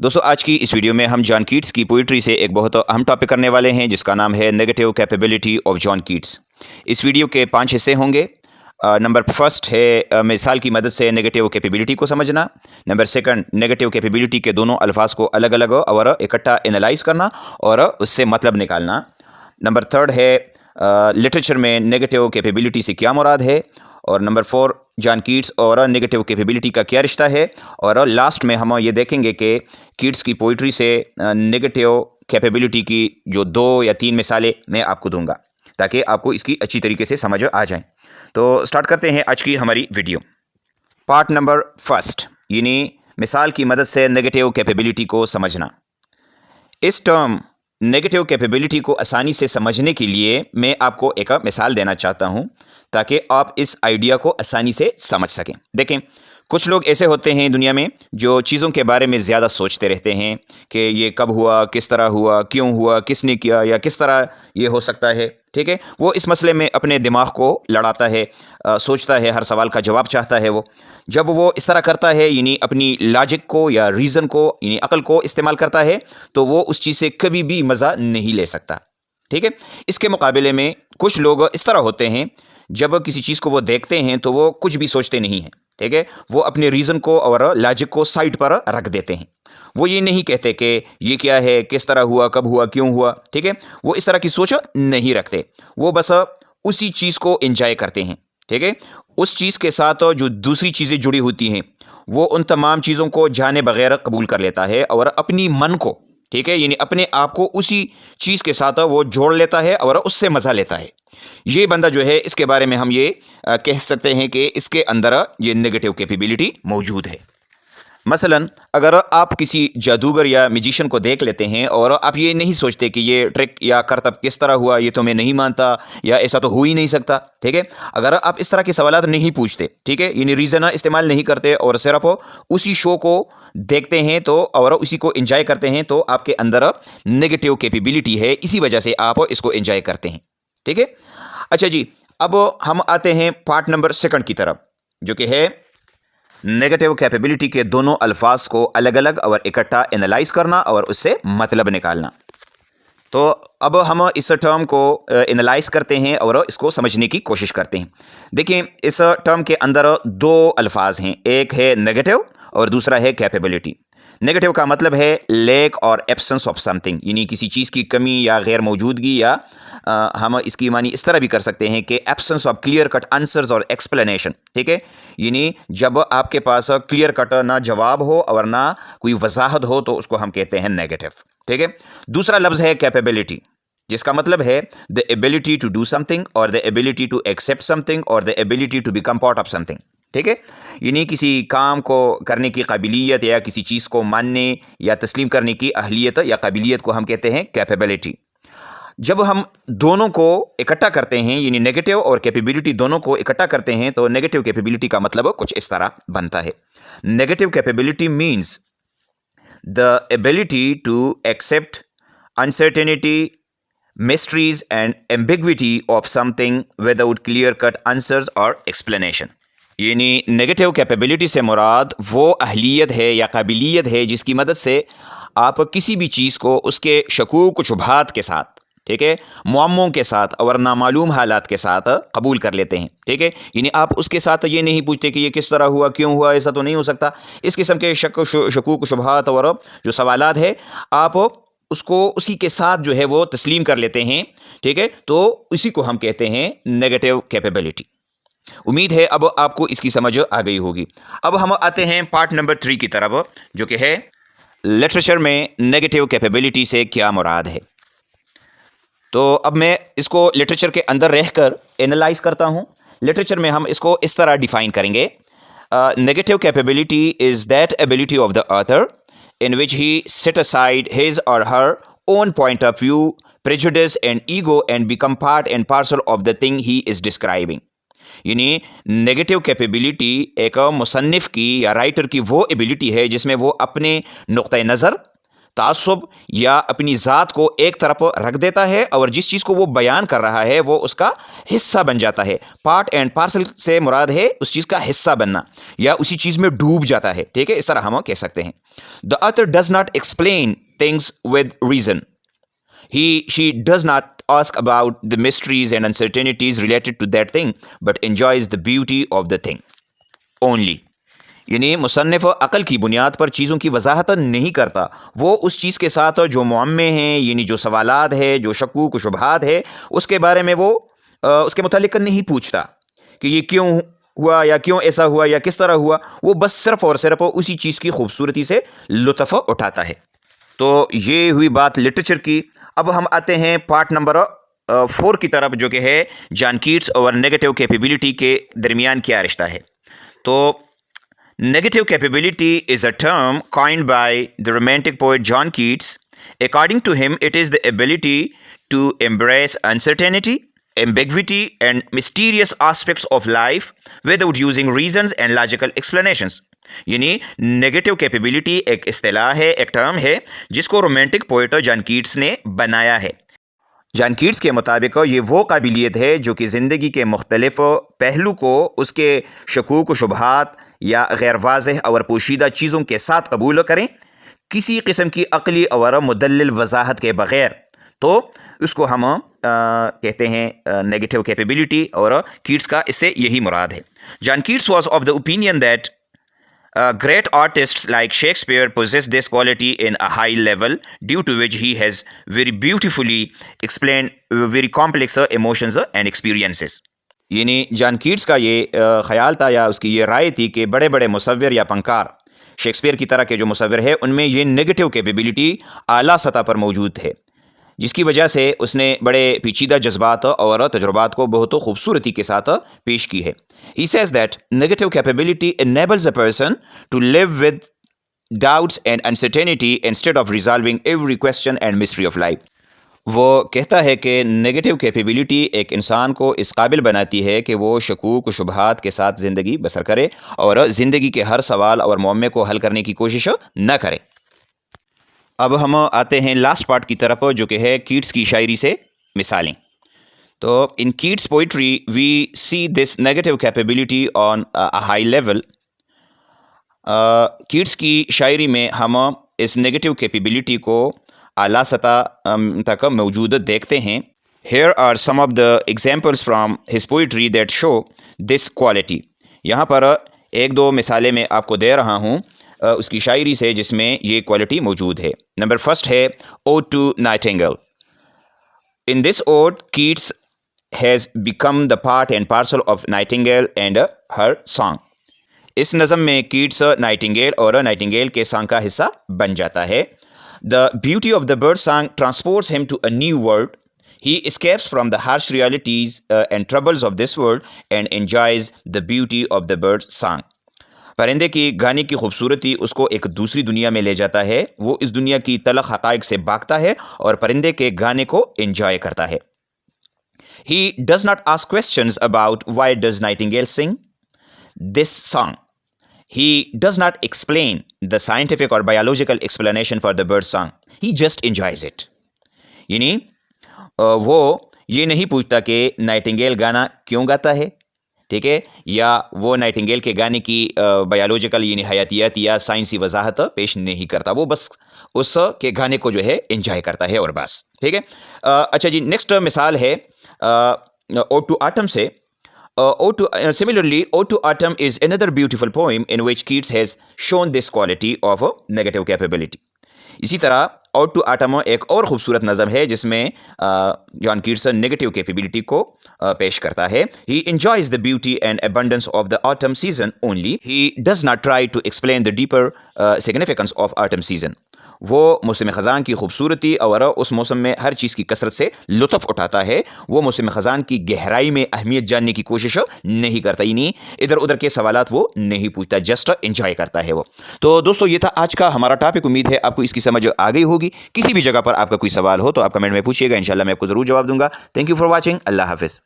दोस्तों आज की इस वीडियो में हम जॉन कीट्स की पोइट्री से एक बहुत अहम टॉपिक करने वाले हैं जिसका नाम है negative capability of John Keats. इस वीडियो के 5 हिस्से होंगे। नंबर फर्स्ट है मिसाल की मदद से नेगेटिव कैपेबिलिटी को समझना। नंबर सेकंड, नेगेटिव कैपेबिलिटी के दोनों अल्फाज को अलग अलग और इकट्ठा एनालाइज करना और उससे मतलब निकालना। नंबर थर्ड है लिटरेचर में नेगेटिव कैपेबिलिटी से क्या मुराद है। और नंबर 4, जॉन कीट्स और नेगेटिव कैपेबिलिटी का क्या रिश्ता है। और लास्ट में हम ये देखेंगे कि कीट्स की पोइट्री से नेगेटिव कैपेबिलिटी की जो 2 या 3 मिसालें मैं आपको दूंगा ताकि आपको इसकी अच्छी तरीके से समझ आ जाए। तो स्टार्ट करते हैं आज की हमारी वीडियो। पार्ट नंबर फर्स्ट, यानी मिसाल की मदद से नेगेटिव कैपेबिलिटी को समझना। इस टर्म नेगेटिव कैपेबिलिटी को आसानी से समझने के लिए मैं आपको एक मिसाल देना चाहता हूं ताकि आप इस आइडिया को आसानी से समझ सकें। देखें, कुछ लोग ऐसे होते हैं दुनिया में जो चीज़ों के बारे में ज़्यादा सोचते रहते हैं कि ये कब हुआ, किस तरह हुआ, क्यों हुआ, किसने किया या किस तरह ये हो सकता है। ठीक है, वो इस मसले में अपने दिमाग को लड़ाता है, सोचता है, हर सवाल का जवाब चाहता है। वो जब वो इस तरह करता है, यानी अपनी लॉजिक को या रीज़न को यानी अक्ल को इस्तेमाल करता है, तो वो उस चीज़ से कभी भी मज़ा नहीं ले सकता। ठीक है, इसके मुकाबले में कुछ लोग इस तरह होते हैं, जब किसी चीज़ को वो देखते हैं तो वो कुछ भी सोचते नहीं हैं। ठीक है, वो अपने रीज़न को और लॉजिक को साइड पर रख देते हैं। वो ये नहीं कहते कि ये क्या है, किस तरह हुआ, कब हुआ, क्यों हुआ। ठीक है, वो इस तरह की सोच नहीं रखते। वो बस उसी चीज़ को एंजॉय करते हैं। ठीक है, उस चीज़ के साथ जो दूसरी चीज़ें जुड़ी होती हैं वो उन तमाम चीज़ों को जाने बगैर कबूल कर लेता है और अपनी मन को, ठीक है, यानी अपने आप को उसी चीज़ के साथ वो जोड़ लेता है और उससे मज़ा लेता है। ये बंदा जो है, इसके बारे में हम ये कह सकते हैं कि इसके अंदर ये नेगेटिव कैपेबिलिटी मौजूद है। मसलन अगर आप किसी जादूगर या म्यूजिशियन को देख लेते हैं और आप ये नहीं सोचते कि ये ट्रिक या करतब किस तरह हुआ, ये तो मैं नहीं मानता या ऐसा तो हो ही नहीं सकता। ठीक है, अगर आप इस तरह के सवालात नहीं पूछते, ठीक है, यानी रीज़न इस्तेमाल नहीं करते और सिर्फ उसी शो को देखते हैं तो और उसी को एंजॉय करते हैं, तो आपके अंदर नेगेटिव कैपेबिलिटी है, इसी वजह से आप इसको एंजॉय करते हैं। ठीक है, अच्छा जी, अब हम आते हैं पार्ट नंबर सेकंड की तरफ, जो कि है नेगेटिव कैपेबिलिटी के दोनों अल्फाज को अलग अलग और इकट्ठा एनालाइज करना और उससे मतलब निकालना। तो अब हम इस टर्म को एनालाइज करते हैं और इसको समझने की कोशिश करते हैं। देखिए, इस टर्म के अंदर 2 अल्फाज हैं, एक है नेगेटिव और दूसरा है कैपेबिलिटी। नेगेटिव का मतलब है लैक और एब्सेंस ऑफ समथिंग, यानी किसी चीज़ की कमी या गैर मौजूदगी, या हम इसकी मानी इस तरह भी कर सकते हैं कि absence of clear cut answers और एक्सप्लेनेशन। ठीक है, यानी जब आपके पास क्लियर कट ना जवाब हो और ना कोई वजाहत हो तो उसको हम कहते हैं नेगेटिव। ठीक है, दूसरा लफ्ज़ है कैपेबिलिटी, जिसका मतलब है the ability to do something और the ability to accept something और the ability to become part of something. ठीक है, यानी किसी काम को करने की काबिलियत या किसी चीज़ को मानने या तस्लीम करने की अहलियत या काबिलियत को हम कहते हैं कैपेबिलिटी। जब हम दोनों को इकट्ठा करते हैं, यानी नेगेटिव और कैपेबिलिटी दोनों को इकट्ठा करते हैं, तो नेगेटिव कैपेबिलिटी का मतलब कुछ इस तरह बनता है। Negative capability means the ability to accept uncertainty, mysteries and ambiguity of something without clear cut answers or explanation। यानी नेगेटिव कैपेबिलिटी से मुराद वो अहलियत है या काबिलियत है जिसकी मदद से आप किसी भी चीज़ को उसके शकूक शुबहात के साथ, ठीक है, मुअम्मों के साथ और नामालूम हालात के साथ कबूल कर लेते हैं। ठीक है, यानी आप उसके साथ ये नहीं पूछते कि ये किस तरह हुआ, क्यों हुआ, ऐसा तो नहीं हो सकता। इस किस्म के शकूक शुबहात और जो सवालात है, आप उसको उसी के साथ जो है वो तस्लीम कर लेते हैं। ठीक है, तो इसी को हम कहते हैं नेगेटिव कैपेबिलिटी। उम्मीद है अब आपको इसकी समझ आ गई होगी। अब हम आते हैं पार्ट नंबर 3 की तरफ, जो कि है लिटरेचर में नेगेटिव कैपेबिलिटी से क्या मुराद है। तो अब मैं इसको लिटरेचर के अंदर रहकर एनालाइज करता हूँ। लिटरेचर में हम इसको इस तरह डिफाइन करेंगे, negative capability is that ability of the author in which he set aside his or her own point of view, prejudice and ego and become part and parcel of the thing he is describing। यानी negative capability एक मुसन्निफ की या writer की वो ability है जिसमें वो अपने नुक्ता नज़र, तासुब या अपनी ज़ात को एक तरफ रख देता है और जिस चीज़ को वो बयान कर रहा है वो उसका हिस्सा बन जाता है। पार्ट एंड पार्सल से मुराद है उस चीज़ का हिस्सा बनना या उसी चीज़ में डूब जाता है, ठीक है, इस तरह हम कह सकते हैं। The author does not explain things with reason, she does not ask about the mysteries and uncertainties related to that thing but enjoys the beauty of the thing only। यानी मुसन्निफ़ अक़ल की बुनियाद पर चीज़ों की वजाहत नहीं करता, वो उस चीज़ के साथ जो मुअम्मे हैं, यानी जो सवालात है, जो शकूक शुबहात है, उसके बारे में वो उसके मुतालिक नहीं पूछता कि ये क्यों हुआ या क्यों ऐसा हुआ या किस तरह हुआ। वो बस सिर्फ़ और सिर्फ उसी चीज़ की खूबसूरती से लुत्फ़ उठाता है। तो ये हुई बात लिटरेचर की। अब हम आते हैं पार्ट नंबर 4 की तरफ, जो कि है जॉन कीट्स और नेगेटिव कैपेबिलिटी के दरमियान क्या रिश्ता है। तो negative capability is a term coined by the romantic poet John Keats. According to him, it is the ability to embrace uncertainty, ambiguity, and mysterious aspects of life without using reasons and logical explanations. यानी negative capability एक इस्तिलाह है, एक term है जिसको romantic poet John Keats ने बनाया है। John Keats के मुताबिक ये वो काबिलियत है जो कि ज़िंदगी के मुख्तलिफ पहलू को उसके शकूक शुबहात या गैर वाज़ेह और पोशीदा चीज़ों के साथ कबूल करें, किसी किस्म की अक़ली और मुदल्लिल वजाहत के बग़ैर। तो उसको हम कहते हैं नेगेटिव कैपेबिलिटी, और कीट्स का इससे यही मुराद है। John Keats was of the opinion that great artists like Shakespeare possess this quality in a high level, due to which he has very beautifully explained very complex emotions and experiences. यानी John Keats का ये ख्याल था या उसकी ये राय थी कि बड़े बड़े मुसव्विर या फनकार शेक्सपियर की तरह के जो मुसव्विर है उनमें ये नेगेटिव कैपेबिलिटी आला सतह पर मौजूद है, जिसकी वजह से उसने बड़े पेचीदा जज्बात और तजुर्बात को बहुत खूबसूरती के साथ पेश की है। He says that negative capability enables a person to live with doubts and uncertainty instead of resolving every question and mystery of life. वो कहता है कि नेगेटिव कैपेबिलिटी एक इंसान को इस काबिल बनाती है कि वो शकूक शुबहात के साथ ज़िंदगी बसर करे और ज़िंदगी के हर सवाल और मुअम्मे को हल करने की कोशिश न करे। अब हम आते हैं लास्ट पार्ट की तरफ, जो कि है कीट्स की शायरी से मिसालें। तो in Keats poetry we see this negative capability on a high level. Keats की शायरी में हम इस नेगेटिव कैपेबिलिटी को आला सतह तक मौजूद देखते हैं। Here are some of the examples from his poetry that show this quality. यहाँ पर एक दो मिसालें मैं आपको दे रहा हूँ उसकी शायरी से जिसमें ये क्वालिटी मौजूद है। नंबर फर्स्ट है ode to nightingale. In this ode Keats has become the part and parcel of nightingale and her song. इस नज़म में कीट्स नाइटिंगेल और नाइटिंगेल के सॉन्ग का हिस्सा बन जाता है। The beauty of the bird song transports him to a new world. He escapes from the harsh realities and troubles of this world and enjoys the beauty of the bird song. परिंदे की गाने की खूबसूरती उसको एक दूसरी दुनिया में ले जाता है। वो इस दुनिया की तलख हक़ाइक़ से भागता है और परिंदे के गाने को एंजॉय करता है। He does not ask questions about why does Nightingale sing this song. He does not explain the scientific or biological explanation for the bird song. He just enjoys it. यानी वो ये नहीं पूछता कि नाइटिंगेल गाना क्यों गाता है, ठीक है, या वो नाइटिंगेल के गाने की बायोलॉजिकल यानी हयातियात या साइंसी वजाहत पेश नहीं करता। वो बस उस के गाने को जो है एंजॉय करता है और बस, ठीक है। अच्छा जी, नेक्स्ट मिसाल है ओड टू ऑटम से। Similarly, Ode to Autumn is another beautiful poem in which Keats has shown this quality of negative capability. इसी तरह Ode to Autumn एक और खूबसूरत नज़म है जिसमें जॉन कीट्स नेगेटिव कैपेबिलिटी को पेश करता है। He enjoys the beauty and abundance of the autumn season only. He does not try to explain the deeper significance of autumn season. वो मौसम ख़ज़ान की खूबसूरती और उस मौसम में हर चीज़ की कसरत से लुत्फ़ उठाता है। वो मौसम ख़ज़ान की गहराई में अहमियत जानने की कोशिश नहीं करता, यानी इधर उधर के सवालात वो नहीं पूछता, जस्ट एंजॉय करता है वो। तो दोस्तों, ये था आज का हमारा टॉपिक। उम्मीद है आपको इसकी समझ आ गई होगी। किसी भी जगह पर आपका कोई सवाल हो तो आप कमेंट में पूछिएगा, इंशाल्लाह मैं आपको ज़रूर जवाब दूंगा। Thank you for watching. अल्लाह हाफ़िज़।